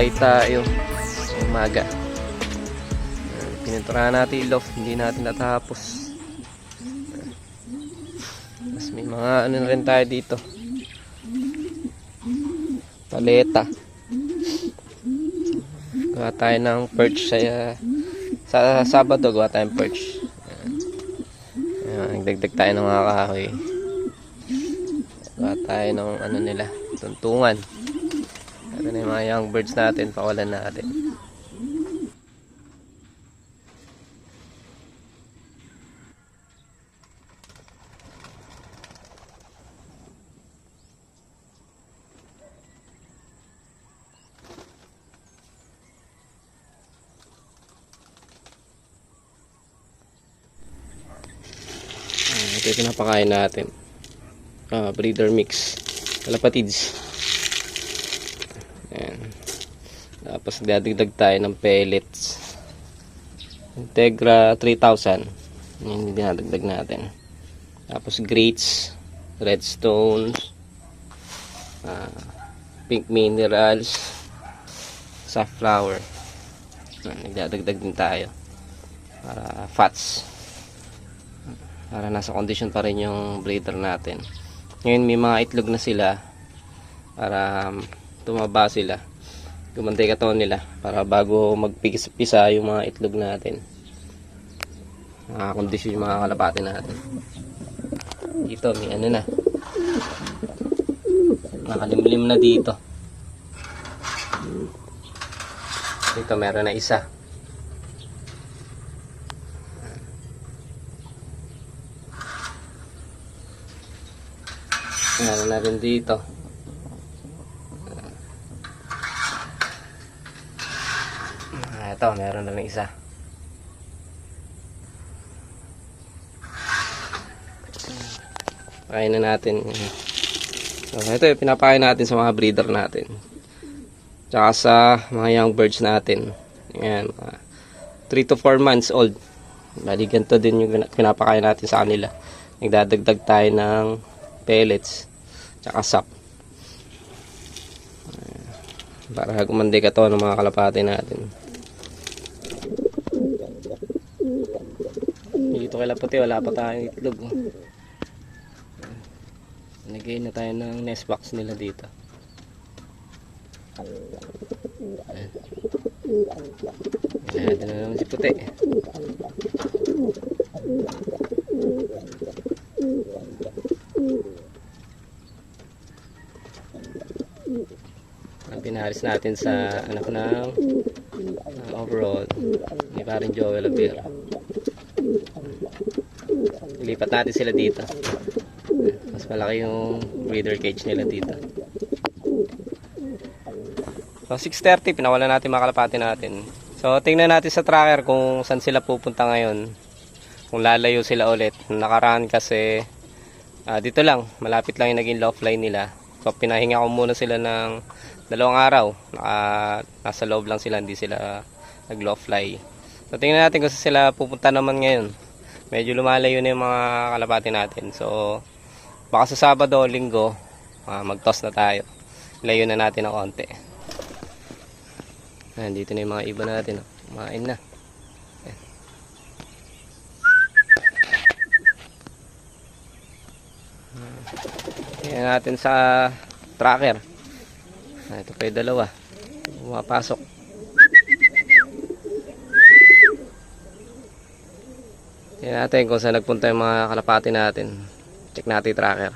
Gulay tayo umaga. Pininturahan natin yung loft, hindi natin natapos. Mas may mga ano na rin tayo dito, paleta. Gawa tayo ng perch sa Sabado, gawa tayong perch. Nagdagdag tayo ng mga kahoy. Gawa tayo ng ano nila, tuntungan. Ito na yung mga young birds natin, pakawalan natin. Ito yung pinapakain natin. Breeder mix. Kalapatids. Ayan. Tapos dadagdag tayo ng pellets. Integra 3000. Yung dinadagdag natin. Tapos grates, redstones, pink minerals, safflower. Nagdadagdag din tayo para fats, para nasa condition pa rin yung breeder natin. Ngayon may mga itlog na sila, para tumaba sila, gumantay katawan nila, para bago magpisa yung mga itlog natin, nakakondisyon yung mga kalapati natin. Dito may ano na, nakalimlim na dito. Dito meron na isa. Meron na rin dito. Ito, meron na rin isa. Pakain na natin. So, ito yung pinapakain natin sa mga breeder natin. Tsaka sa mga young birds natin. Ayan, 3 to 4 months old. Bali, ganito din yung pinapakain natin sa kanila. Nagdadagdag tayo ng pellets tsaka sap, para gumandi ka to ng mga kalapati natin. Dito kay Laputi wala pa tayong itlog. Nagay na tayo ng nest box nila dito. Ayan na naman si Puti. Pinahalis natin sa anak ng overall ni paring Joel Abira. Ilipat natin sila dito, mas malaki yung breeder cage nila dito. So 6:30 pinawalan natin mga kalapati natin. So tingnan natin sa tracker kung saan sila pupunta ngayon, kung lalayo sila ulit. Nakaraan kasi dito lang, malapit lang yung naging loft line nila. So pinahinga ko muna sila ng 2 araw. Nasa loob lang sila, hindi sila nag-loft fly. So tingnan natin kung sila pupunta naman ngayon. Medyo lumalayo na yung mga kalapati natin. So baka sa Sabado o Linggo mag-toss na tayo. Layo na natin ng konti. Dito na yung mga iba natin. Kumain na. Tingnan natin sa tracker. Ito pa yung dalawa pumapasok. Tingnan natin kung saan nagpunta yung mga kalapati natin. Check natin yung tracker.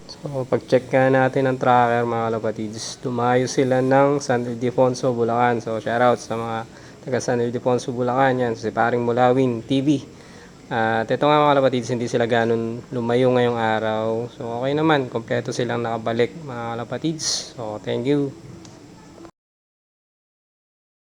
So pag check nga natin ang tracker mga kalapatids, dumayo sila ng San Ildefonso, Bulacan. So shoutout sa mga taga San Ildefonso, Bulacan. Yan, si paring Mulawin TV. At ito nga mga kalapatids, hindi sila ganun lumayo ngayong araw. So okay naman, kompleto silang nakabalik mga kalapatids. So thank you.